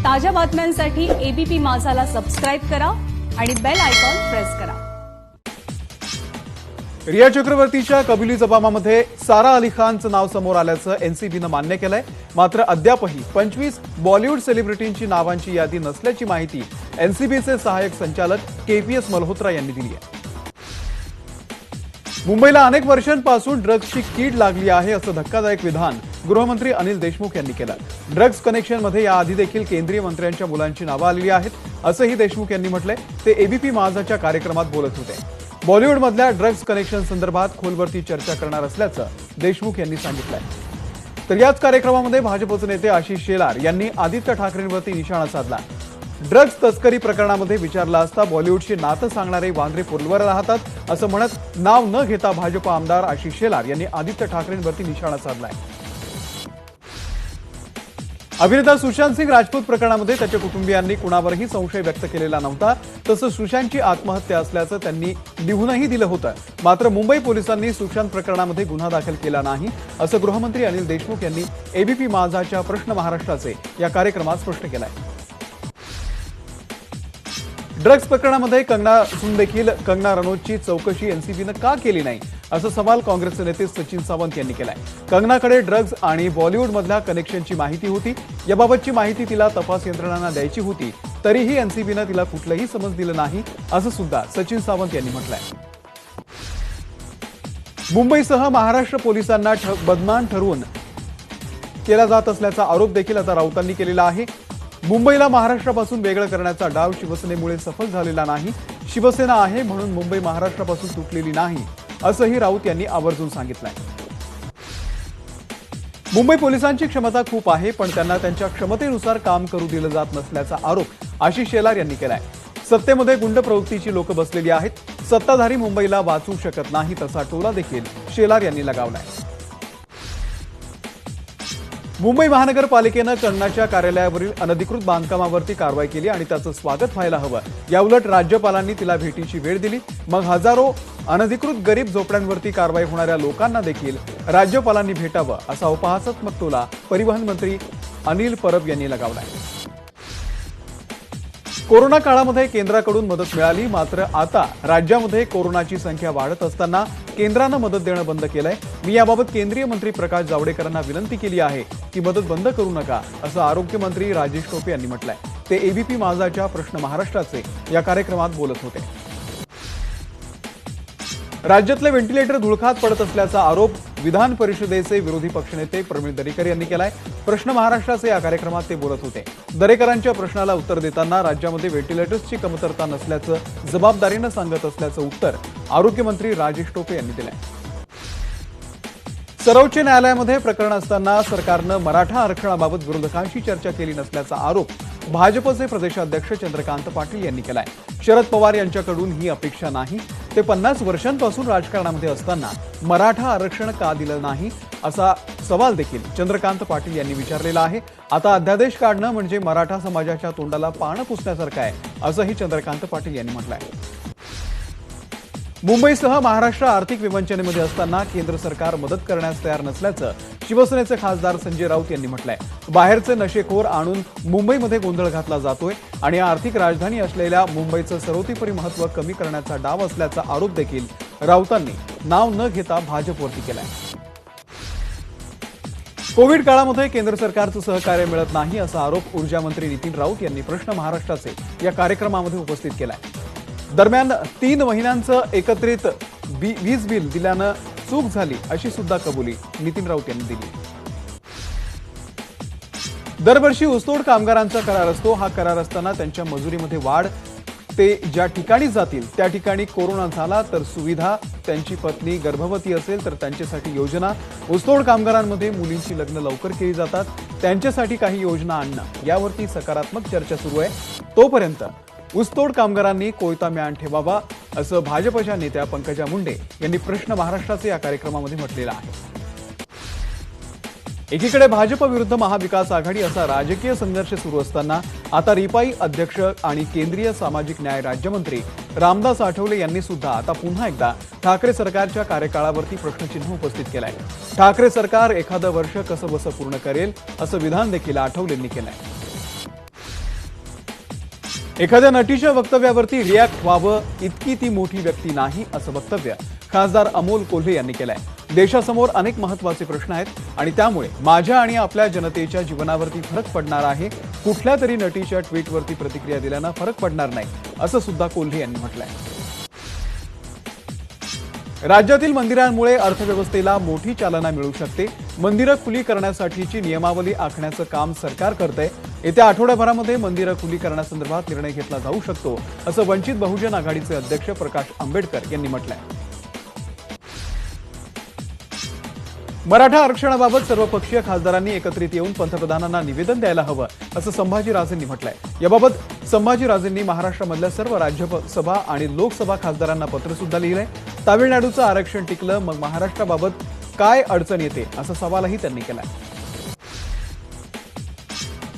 ताज्या बातम्यांसाठी ABP माझाला subscribe करा आणि बेल आयकॉन प्रेस करा। रिया चक्रवर्तीच्या कबुली जबाबामध्ये सारा अली खानचं नाव समोर आल्याचं एनसीबीनं मान्य केलंय। मात्र अद्यापही 25 बॉलिवूड सेलिब्रिटींची नावांची यादी नसल्याची माहिती एनसीबीचे सहाय्यक संचालक केपीएस मल्होत्रा यांनी दिली आहे। मुंबईला अनेक वर्षांपासून ड्रग्सची कीड लागली आहे असं धक्कादायक विधान गृहमंत्री अनिल देशमुख यांनी केलं। ड्रग्स कनेक्शनमध्ये याआधी देखील केंद्रीय मंत्र्यांच्या मुलांची नावं आलेली आहेत असंही देशमुख यांनी म्हटलंय। ते एबीपी माझाच्या कार्यक्रमात बोलत होते। बॉलिवूडमधल्या ड्रग्स कनेक्शन संदर्भात खोलवरती चर्चा करणार असल्याचं देशमुख यांनी सांगितलंय। तर याच कार्यक्रमामध्ये भाजपचे नेते आशिष शेलार यांनी आदित्य ठाकरेंवरती निशाणा साधला। ड्रग्स तस्करी प्रकरणामध्ये विचारला असता बॉलिवूडशी नातं सांगणारे वांद्रे पूर्ववर राहतात असं म्हणत नाव न घेता भाजप आमदार आशिष शेलार यांनी आदित्य ठाकरेंवरती निशाणा साधलाय। अभिनेता सुशांत सिंग राजपूत प्रकरणामध्ये त्याच्या कुटुंबियांनी कुणावरही संशय व्यक्त केलेला नव्हता। तसंच सुशांतची आत्महत्या असल्याचं त्यांनी लिहूनही दिलं होतं। मात्र मुंबई पोलिसांनी सुशांत प्रकरणामध्ये गुन्हा दाखल केला नाही असं गृहमंत्री अनिल देशमुख यांनी एबीपी माझाच्या प्रश्न महाराष्ट्राचे या कार्यक्रमात स्पष्ट केलंय। ड्रग्स प्रकरणामध्ये कंगना असून देखील कंगना रनौतची चौकशी एनसीबीनं का केली नाही असा सवाल काँग्रेसचे नेते सचिन सावंत यांनी केलाय। कंगनाकडे ड्रग्ज आणि बॉलिवूडमधल्या कनेक्शनची माहिती होती। याबाबतची माहिती तिला तपास यंत्रणांना द्यायची होती, तरीही एनसीबीनं तिला कुठलंही समज दिलं नाही असं सुद्धा सचिन सावंत यांनी म्हटलंय। मुंबईसह महाराष्ट्र पोलिसांना बदनाम ठरवून केला जात असल्याचा आरोप देखील आता राऊतांनी केलेला आहे। मुंबईला महाराष्ट्रापासून वेगळं करण्याचा डाव शिवसेनेमुळे सफल झालेला नाही। शिवसेना आहे म्हणून मुंबई महाराष्ट्रापासून तुटलेली नाही असंही राऊत यांनी आवर्जून सांगितलंय। मुंबई पोलिसांची क्षमता खूप आहे, पण त्यांना त्यांच्या क्षमतेनुसार काम करू दिलं जात नसल्याचा आरोप आशिष शेलार यांनी केलाय। सत्तेमध्ये गुंड प्रवृत्तीची लोक बसलेली आहेत। सत्ताधारी मुंबईला वाचवू शकत नाही तसा टोला देखील शेलार यांनी लगावलाय। मुंबई महानगरपालिकेनं कंगनाच्या कार्यालयावरील अनधिकृत बांधकामावरती कारवाई केली आणि त्याचं स्वागत व्हायला हवं। याउलट राज्यपालांनी तिला भेटीची वेळ दिली। मग हजारो अनधिकृत गरीब झोपड्यांवरती कारवाई होणाऱ्या लोकांना देखील राज्यपालांनी भेटावं असा उपहासात्मक टोला परिवहन मंत्री अनिल परब यांनी लगावलाय। कोरोना काळामध्ये केंद्राकडून मदत मिळाली, मात्र आता राज्यामध्ये कोरोनाची संख्या वाढत असताना केंद्रानं मदत देणं बंद केलंय। मी याबाबत केंद्रीय मंत्री प्रकाश जावडेकरांना विनंती केली आहे की मदत बंद करू नका असं आरोग्यमंत्री राजेश टोपे यांनी म्हटलंय। ते एबीपी माझाच्या प्रश्न महाराष्ट्राचे या कार्यक्रमात बोलत होते। राज्यातले व्हेंटिलेटर धुळखात पडत असल्याचा आरोप विधान परिषदेचे विरोधी पक्षनेते प्रवीण दरेकर यांनी केलाय। प्रश्न महाराष्ट्राचे या कार्यक्रमात ते बोलत होते। दरेकरांच्या प्रश्नाला उत्तर देताना राज्यामध्ये व्हेंटिलेटर्सची कमतरता नसल्याचं जबाबदारीनं सांगत असल्याचं उत्तर आरोग्यमंत्री राजेश टोपे यांनी दिलंय। सर्वोच्च न्यायालयामध्ये प्रकरण असताना सरकारनं मराठा आरक्षणाबाबत विरोधकांशी चर्चा केली नसल्याचा आरोप भाजपचे प्रदेशाध्यक्ष चंद्रकांत पाटील यांनी केलाय। शरद पवार यांच्याकडून ही अपेक्षा नाही। ते 50 वर्षांपासून राजकारणामध्ये असताना मराठा आरक्षण का दिलं नाही असा सवाल देखील चंद्रकांत पाटील यांनी विचारलेला आहे। आता अध्यादेश काढणं म्हणजे मराठा समाजाच्या तोंडाला पानं पुसण्यासारखं आहे असंही चंद्रकांत पाटील यांनी म्हटलंय। मुंबईसह महाराष्ट्र आर्थिक विवंचनेमध्ये असताना केंद्र सरकार मदत करण्यास तयार नसल्याचं शिवसेनेचे खासदार संजय राऊत यांनी म्हटलंय। बाहेरचे नशेखोर आणून मुंबईमध्ये गोंधळ घातला जातोय आणि आर्थिक राजधानी असलेल्या मुंबईचं सर्वतोपरी महत्त्व कमी करण्याचा डाव असल्याचा आरोप देखील राऊतांनी नाव न घेता भाजपवरती केलाय। कोविड काळामध्ये केंद्र सरकारचं सहकार्य मिळत नाही असा आरोप ऊर्जा मंत्री नितीन राऊत यांनी प्रश्न महाराष्ट्राचे या कार्यक्रमामध्ये उपस्थित केलाय। दरम्यान 3 महिन्यांचं एकत्रित वीज बिल दिल्यानं चूक झाली अशी सुद्धा कबुली नितीन राऊत यांनी दिली। दरवर्षी ऊसतोड कामगारांचा करार असतो। हा करार असताना त्यांच्या मजुरीमध्ये वाढ, ते ज्या ठिकाणी जातील त्या ठिकाणी कोरोना झाला तर सुविधा, त्यांची पत्नी गर्भवती असेल तर त्यांच्यासाठी योजना, ऊसतोड कामगारांमध्ये मुलींची लग्न लवकर केली जातात, त्यांच्यासाठी काही योजना आणणं यावरती सकारात्मक चर्चा सुरू आहे। तोपर्यंत ऊसतोड कामगारांनी कोयता म्यान ठेवावा असं भाजपच्या नेत्या पंकजा मुंडे यांनी प्रश्न महाराष्ट्राचे या कार्यक्रमामध्ये म्हटलेलं आहे। एकीकडे भाजप विरुद्ध महाविकास आघाडी असा राजकीय संघर्ष सुरू असताना आता रिपाई अध्यक्ष आणि केंद्रीय सामाजिक न्याय राज्यमंत्री रामदास आठवले यांनी सुद्धा आता पुन्हा एकदा ठाकरे सरकारच्या कार्यकाळावरती प्रश्नचिन्ह उपस्थित केलंय। ठाकरे सरकार एखादं वर्ष कसं बसं पूर्ण करेल असं विधान देखील आठवलेंनी केलंय। एखाद्या नटीच्या वक्तव्यावरती रिॲक्ट व्हावं इतकी ती मोठी व्यक्ती नाही असं वक्तव्य खासदार अमोल कोल्हे यांनी केलंय. देशासमोर अनेक महत्त्वाचे प्रश्न आहेत आणि त्यामुळे माझ्या आणि आपल्या जनतेच्या जीवनावरती फरक पडणार आहे. कुठल्या तरी नटीच्या ट्विटवरती प्रतिक्रिया दिल्यानं फरक पडणार नाही असं सुद्धा कोल्हे यांनी म्हटलंय. राज्यातील मंदिरांमुळे अर्थव्यवस्थेला मोठी चालना मिळू शकते. मंदिरं खुली करण्यासाठीची नियमावली आखण्याचं काम सरकार करतंय. येत्या आठवड्याभरामध्ये मंदिरं खुली करण्यासंदर्भात निर्णय घेतला जाऊ शकतो असं वंचित बहुजन आघाडीचे अध्यक्ष प्रकाश आंबेडकर यांनी म्हटलंय. मराठा आरक्षणाबाबत सर्वपक्षीय खासदारांनी एकत्रित येऊन पंतप्रधानांना निवेदन द्यायला हवं असं संभाजीराजेंनी म्हटलंय. याबाबत संभाजीराजेंनी महाराष्ट्रामधल्या सर्व राज्यसभा आणि लोकसभा खासदारांना पत्र सुद्धा लिहिलंय. तामिळनाडूचं आरक्षण टिकलं मग महाराष्ट्राबाबत काय अडचण येते असा सवालही त्यांनी केलाय.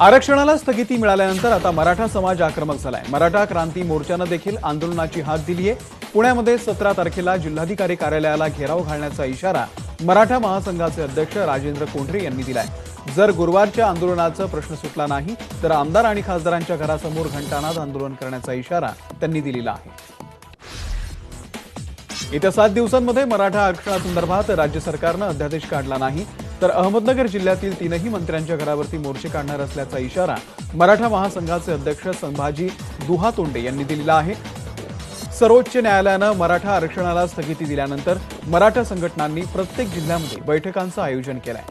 आरक्षणाला स्थगिती मिळाल्यानंतर आता मराठा समाज आक्रमक झालाय. मराठा क्रांती मोर्चानं देखील आंदोलनाची हाक दिली आहे. पुण्यामध्ये 17 तारखेला जिल्हाधिकारी कार्यालयाला घेराव घालण्याचा इशारा मराठा महासंघाचे अध्यक्ष राजेंद्र कोंढरे यांनी दिलाय. जर गुरुवारच्या आंदोलनाचा प्रश्न सुटला नाही तर आमदार आणि खासदारांच्या घरासमोर घंटानाद आंदोलन करण्याचा इशारा त्यांनी दिलेला आहे. येत्या 7 दिवसांमध्ये मराठा आरक्षणासंदर्भात राज्य सरकारनं अध्यादेश काढला नाही तर अहमदनगर जिल्ह्यातील 3ही मंत्र्यांच्या घरावरती मोर्चे काढणार असल्याचा इशारा मराठा महासंघाचे अध्यक्ष संभाजी दुहातोंडे यांनी दिलेला आहे. सर्वोच्च न्यायालयानं मराठा आरक्षणाला स्थगिती दिल्यानंतर मराठा संघटनांनी प्रत्येक जिल्ह्यामध्ये बैठकांचं आयोजन केलंय.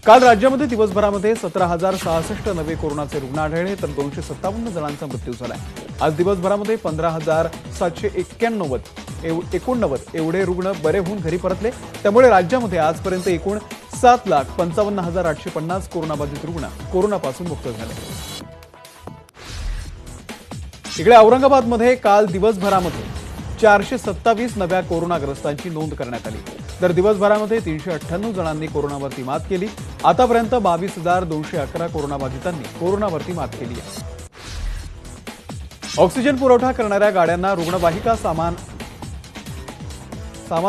काल राज्यामध्ये दिवसभरामध्ये 17,066 नवे कोरोनाचे रुग्ण आढळले तर 257 जणांचा मृत्यू झालाय. आज दिवसभरामध्ये 15,789 एवढे रुग्ण बरे होऊन घरी परतले. त्यामुळे राज्यामध्ये आजपर्यंत एकूण 7,55,850 कोरोनाबाधित रुग्ण कोरोनापासून मुक्त झाले. इकडे औरंगाबादमध्ये काल दिवसभरामध्ये 427 नव्या कोरोनाग्रस्तांची नोंद करण्यात आली तर दिवसभरामध्ये 398 जणांनी कोरोनावरती मात केली. आतापर्यंत 22,211 कोरोनाबाधितांनी कोरोनावरती मात केली आहे. ऑक्सिजन पुरवठा करणाऱ्या गाड्यांना रुग्णवाहिका सामान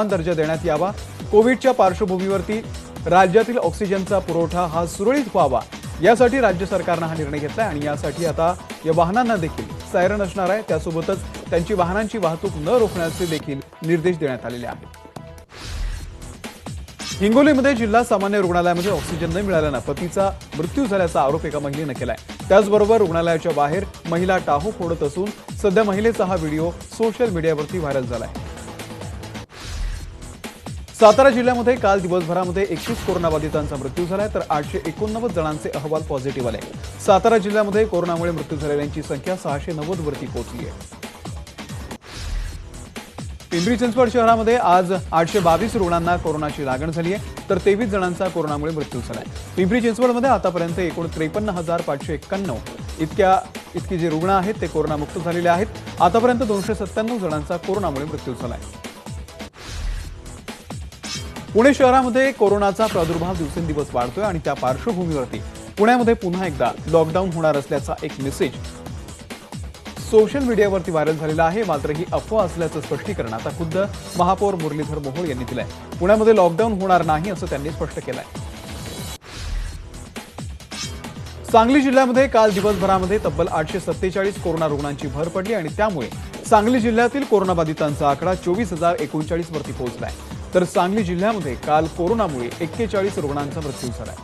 दर्जा देण्यात यावा. कोविडच्या पार्श्वभूमीवरती राज्यातील ऑक्सिजनचा पुरवठा हा सुरळीत व्हावा यासाठी राज्य सरकारनं हा निर्णय घेतलाय आणि यासाठी आता या वाहनांना देखील सायरन असणार आहे. त्यासोबतच त्यांची वाहनांची वाहतूक न रोखण्याचे देखील निर्देश देण्यात आलेले आहेत. हिंगोलीमध्ये जिल्हा सामान्य रुग्णालयामध्ये ऑक्सिजन न मिळाल्यानं पतीचा मृत्यू झाल्याचा आरोप एका महिलेनं केलाय. त्याचबरोबर रुग्णालयाच्या बाहेर महिला टाहो फोडत असून सध्या महिलेचा हा व्हिडिओ सोशल मीडियावरती व्हायरल झालाय. सातारा जिल्ह्यामध्ये काल दिवसभरामध्ये 21 कोरोनाबाधितांचा मृत्यू झालाय तर 889 जणांचे अहवाल पॉझिटिव्ह आले. सातारा जिल्ह्यामध्ये कोरोनामुळे मृत्यू झालेल्यांची संख्या 690 वरती पोहोचली आहे. पिंपरी चिंचवड शहरामध्ये आज 822 रुग्णांना कोरोनाची लागण झाली आहे तर 23 जणांचा कोरोनामुळे मृत्यू झालाय. पिंपरी चिंचवडमध्ये आतापर्यंत एकूण 53,591 इतके जे रुग्ण आहेत ते कोरोनामुक्त झालेले आहेत. आतापर्यंत 297 जणांचा कोरोनामुळे मृत्यू झालाय. पुणे शहरामध्ये कोरोनाचा प्रादुर्भाव दिवसेंदिवस वाढतोय आणि त्या पार्श्वभूमीवरती पुण्यामध्ये पुन्हा एकदा लॉकडाऊन होणार असल्याचा एक मेसेज सोशल मीडियावरती व्हायरल झालेला आहे. मात्र ही अफवा असल्याचं स्पष्टीकरण आता खुद्द महापौर मुरलीधर मोहोळ यांनी दिलंय. पुण्यामध्ये लॉकडाऊन होणार नाही असं त्यांनी स्पष्ट केलंय. सांगली जिल्ह्यामध्ये काल दिवसभरामध्ये तब्बल 847 कोरोना रुग्णांची भर पडली आणि त्यामुळे सांगली जिल्ह्यातील कोरोनाबाधितांचा आकडा 24,039 वरती पोहोचलाय तर सांगली जिल्ह्यामध्ये काल कोरोनामुळे 41 रुग्णांचा मृत्यू झालाय.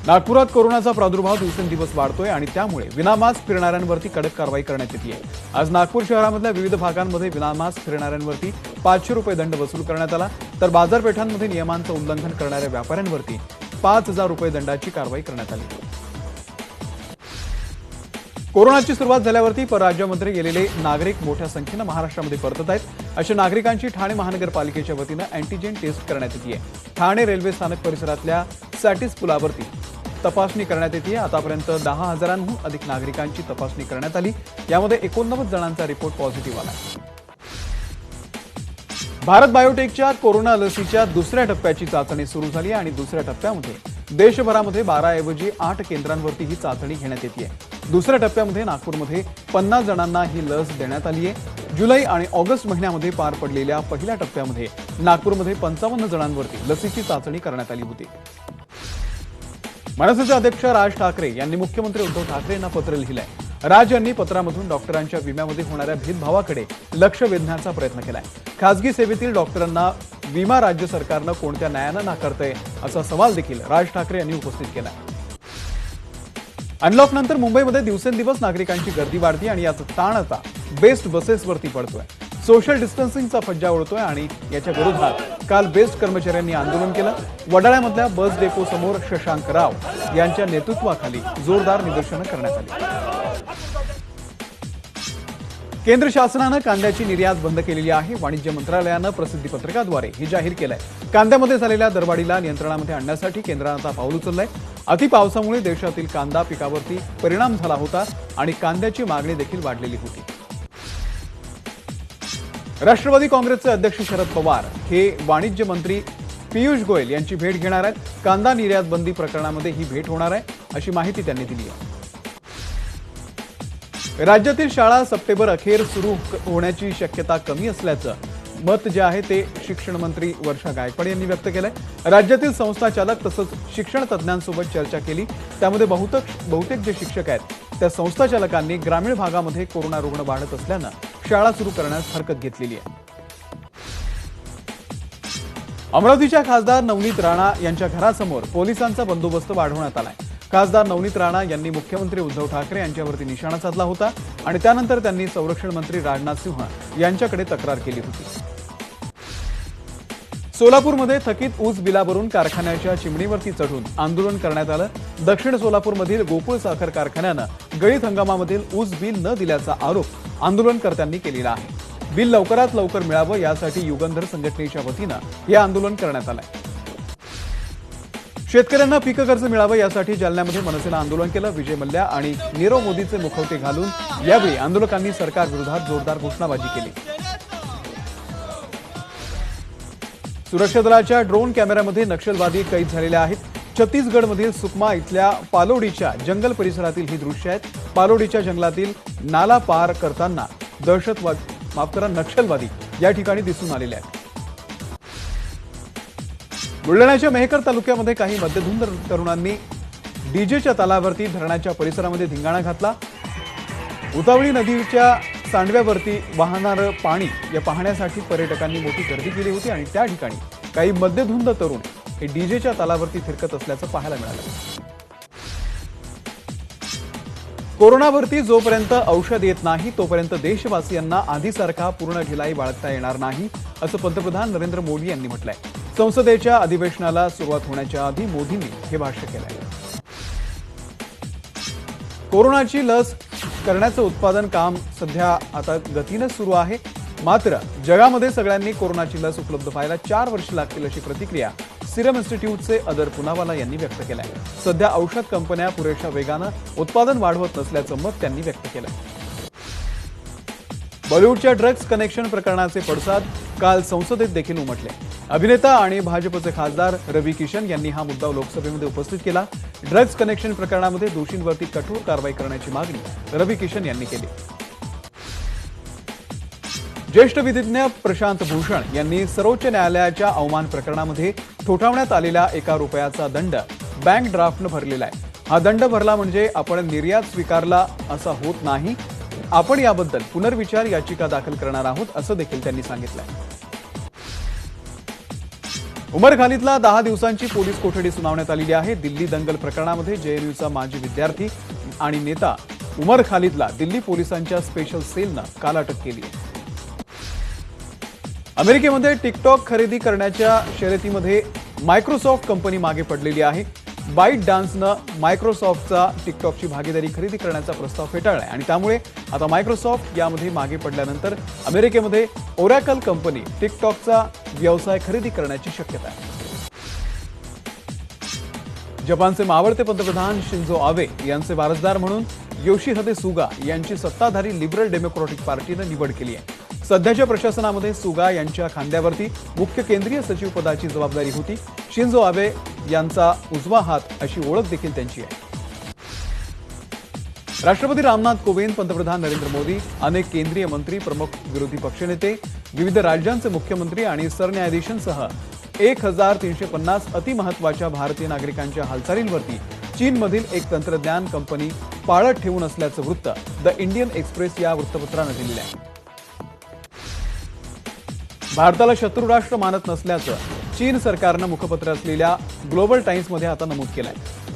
नागपुरात कोरोनाचा प्रादुर्भाव दिवसेंदिवस वाढतोय आणि त्यामुळे विनामास्क फिरणाऱ्यांवरती कडक कारवाई करण्यात येते. आज नागपूर शहरामधल्या विविध भागांमध्ये विनामास्क फिरणाऱ्यांवरती 500 रुपये दंड वसूल करण्यात आला तर बाजारपेठांमध्ये नियमांचं उल्लंघन करणाऱ्या व्यापाऱ्यांवरती 5,000 रुपये दंडाची कारवाई करण्यात आली. कोरोनाची सुरुवात झाल्यावरती परराज्यामध्ये गेलेले नागरिक मोठ्या संख्येनं महाराष्ट्रामध्ये परतत आहेत. अशा नागरिकांची ठाणे महानगरपालिकेच्या वतीनं अँटीजेन टेस्ट करण्यात येते. ठाणे रेल्वे स्थानक परिसरातल्या सॅटिस पुलावरती तपासणी करण्यात येते. आतापर्यंत 10,000हून अधिक नागरिकांची तपासणी करण्यात आली. यामध्ये 89 जणांचा रिपोर्ट पॉझिटिव्ह आला. भारत बायोटेकच्या कोरोना लसीच्या दुसऱ्या टप्प्याची चाचणी सुरू झाली आणि दुसऱ्या टप्प्यामध्ये देशभरामध्ये 12 ऐवजी 8 केंद्रांवरती ही चाचणी घेण्यात येते. दुसऱ्या टप्प्यामध्ये नागपूरमध्ये 50 जणांना ही लस देण्यात आली आहे. जुलै आणि ऑगस्ट महिन्यामध्ये पार पडलेल्या पहिल्या टप्प्यामध्ये नागपूरमध्ये 55 जणांवरती लसीची चाचणी करण्यात आली होती. मनसेचे अध्यक्ष राज ठाकरे यांनी मुख्यमंत्री उद्धव ठाकरे यांना पत्र लिहिलंय. राज यांनी पत्रामधून डॉक्टरांच्या विम्यामध्ये होणाऱ्या भेदभावाकडे लक्ष वेधण्याचा प्रयत्न केलाय. खासगी सेवेतील डॉक्टरांना विमा राज्य सरकारनं कोणत्या न्यायानं नाकारतंय असा सवाल देखील राज ठाकरे यांनी उपस्थित केलाय. अनलॉक नंतर मुंबईमध्ये दिवसेंदिवस नागरिकांची गर्दी वाढती आणि याचा ताण आता बेस्ट बसेसवरती पडतोय. सोशल डिस्टन्सिंगचा फज्जा उडतोय आणि याच्या विरोधात काल बेस्ट कर्मचाऱ्यांनी आंदोलन केलं. वडाळ्यामधल्या बस डेपो समोर शशांक राव यांच्या नेतृत्वाखाली जोरदार निदर्शनं करण्यात आली. केंद्र शासनानं कांद्याची निर्यात बंद केलेली आहे. वाणिज्य मंत्रालयानं प्रसिद्धी पत्रकाद्वारे हे जाहीर केलंय. कांद्यामध्ये झालेल्या दरवाढीला नियंत्रणामध्ये आणण्यासाठी केंद्रानं आता पाऊल उचललंय. अतिपावसामुळे देशातील कांदा पिकावरती परिणाम झाला होता आणि कांद्याची मागणी देखील वाढलेली होती. राष्ट्रवादी काँग्रेसचे अध्यक्ष शरद पवार हे वाणिज्य मंत्री पियुष गोयल यांची भेट घेणार आहेत. कांदा निर्यात बंदी प्रकरणामध्ये ही भेट होणार आहे अशी माहिती त्यांनी दिली आहे. राज्यातील शाळा सप्टेंबर अखेर सुरू होण्याची शक्यता कमी असल्याचं मत जे आहे ते शिक्षण मंत्री वर्षा गायकवाड यांनी व्यक्त केलंय. राज्यातील संस्था चालक तसंच शिक्षण तज्ज्ञांसोबत चर्चा केली. त्यामध्ये बहुतेक जे शिक्षक आहेत त्या संस्था चालकांनी ग्रामीण भागामध्ये कोरोना रुग्ण वाढत असल्यानं शाळा सुरू करण्यास हरकत घेतलेली आहे. अमरावतीच्या खासदार नवनीत राणा यांच्या घरासमोर पोलिसांचा बंदोबस्त वाढवण्यात आलाय. खासदार नवनीत राणा यांनी मुख्यमंत्री उद्धव ठाकरे यांच्यावरती निशाणा साधला होता आणि त्यानंतर त्यांनी संरक्षण मंत्री राजनाथ सिंह यांच्याकडे तक्रार केली होती. सोलापूरमध्ये थकीत ऊस बिलावरून कारखान्याच्या चिमणीवरती चढून आंदोलन करण्यात आलं. दक्षिण सोलापूरमधील गोकुळ साखर कारखान्यानं गळीत हंगामामधील ऊस बिल न दिल्याचा आरोप आंदोलनकर्त्यांनी केलेला आहे. बिल लवकरात लवकर मिळावं यासाठी युगंधर संघटनेच्या वतीनं हे आंदोलन करण्यात आलंय. शेतकऱ्यांना पीक कर्ज मिळावं यासाठी जालन्यामध्ये मनसेनं आंदोलन केलं. विजय मल्ल्या आणि नीरव मोदीचे मुखवटे घालून यावेळी आंदोलकांनी सरकारविरोधात जोरदार घोषणाबाजी केली. सुरक्षा दलाच्या ड्रोन कॅमेऱ्यामध्ये नक्षलवादी कैद झालेले आहेत. छत्तीसगडमधील सुकमा इथल्या पालोडीच्या जंगल परिसरातील ही दृश्य आहेत. पालोडीच्या जंगलातील नाला पार करताना नक्षलवादी या ठिकाणी दिसून आलेले आहेत. बुलढाण्याच्या मेहकर तालुक्यामध्ये काही मध्यधुंद तरुणांनी डीजेच्या तालावरती धरणाच्या परिसरामध्ये धिंगाणा घातला. उतावळी नदीच्या सांडव्यावरती वाहणारं पाणी या पाहण्यासाठी पर्यटकांनी मोठी गर्दी केली होती आणि त्या ठिकाणी काही मध्यधुंद तरुण हे डीजेच्या तालावरती फिरकत असल्याचं पाहायला मिळालं. कोरोनावरती जोपर्यंत औषध येत नाही तोपर्यंत देशवासियांना आधीसारखा पूर्ण ढिलाई बाळगता येणार नाही असं पंतप्रधान नरेंद्र मोदी यांनी म्हटलंय. संसदेच्या अधिवेशनाला सुरुवात होण्याच्या आधी मोदींनी हे भाष्य केलंय. कोरोनाची लस करण्याचं उत्पादन काम सध्या आता गतीनं सुरू आहे. मात्र जगामध्ये सगळ्यांनी कोरोनाची लस उपलब्ध व्हायला 4 वर्ष लागतील अशी प्रतिक्रिया सिरम इन्स्टिट्यूटचे अदर पुनावाला यांनी व्यक्त केलाय. सध्या औषध कंपन्या पुरेशा वेगानं उत्पादन वाढवत नसल्याचं मत त्यांनी व्यक्त केलंय. बॉलिवूडच्या ड्रग्ज कनेक्शन प्रकरणाचे पडसाद काल संसदेत देखील उमटले. अभिनेता आणि भाजपचे खासदार रवी किशन यांनी हा मुद्दा लोकसभेमध्ये उपस्थित केला. ड्रग्ज कनेक्शन प्रकरणामध्ये दोषींवरती कठोर कारवाई करण्याची मागणी रवी किशन यांनी केली. ज्येष्ठ विधिज्ञ प्रशांत भूषण यांनी सर्वोच्च न्यायालयाच्या अवमान प्रकरणामध्ये ठोठावण्यात आलेला ₹1 दंड बँक ड्राफ्टनं भरलेला आहे. हा दंड भरला म्हणजे आपण निर्यात स्वीकारला असा होत नाही. आपण याबद्दल पुनर्विचार याचिका दाखल करणार आहोत असं देखील त्यांनी सांगितलंय. उमरखालीतला 10 दिवसांची पोलीस कोठडी सुनावण्यात आलेली आहे. दिल्ली दंगल प्रकरणामध्ये जेएनयूचा माजी विद्यार्थी आणि नेता उमर खालिदला दिल्ली पोलिसांच्या स्पेशल सेलनं काल अटक केली. अमेरिकेमध्ये टिकटॉक खरेदी करण्याच्या शर्यतीमध्ये मायक्रोसॉफ्ट कंपनी मागे पडलेली आहे. बाईट डान्सनं मायक्रोसॉफ्टचा टिकटॉकची भागीदारी खरेदी करण्याचा प्रस्ताव फेटाळलाय आणि त्यामुळे आता मायक्रोसॉफ्ट यामध्ये मागे पडल्यानंतर अमेरिकेमध्ये ओरॅकल कंपनी टिकटॉकचा व्यवसाय खरेदी करण्याची शक्यता आहे. जपानचे मावळते पंतप्रधान शिंझो आबे यांचे वारसदार म्हणून योशिहिदे सुगा यांची सत्ताधारी लिबरल डेमोक्रॅटिक पार्टीनं निवड केली आहे. सध्याच्या प्रशासनामध्ये सुगा यांच्या खांद्यावरती मुख्य केंद्रीय सचिव पदाची जबाबदारी होती. शिंझो आबे यांचा उजवा हात अशी ओळख देखील त्यांची आहे. राष्ट्रपती रामनाथ कोविंद, पंतप्रधान नरेंद्र मोदी, अनेक केंद्रीय मंत्री, प्रमुख विरोधी पक्षनेते, विविध राज्यांचे मुख्यमंत्री आणि सरन्यायाधीशांसह 1350 अतिमहत्वाच्या भारतीय नागरिकांच्या हालचालींवरती चीनमधील एक तंत्रज्ञान कंपनी पाळत ठेवून असल्याचं वृत्त द इंडियन एक्सप्रेस या वृत्तपत्रानं दिलेलं आहे. भारताला शत्रुराष्ट्र मानत नसल्याचं चीन सरकारनं मुखपत्र असलेल्या ग्लोबल टाइम्समध्ये आता नमूद केलंय.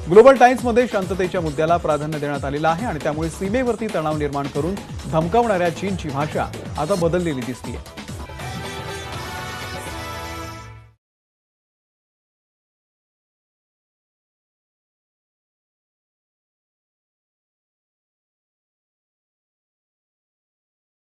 ग्लोबल टाइम्समध्ये शांततेच्या मुद्द्याला प्राधान्य देण्यात आलेलं आहे आणि त्यामुळे सीमेवरती तणाव निर्माण करून धमकावणाऱ्या चीनची भाषा आता बदललेली दिसतेय.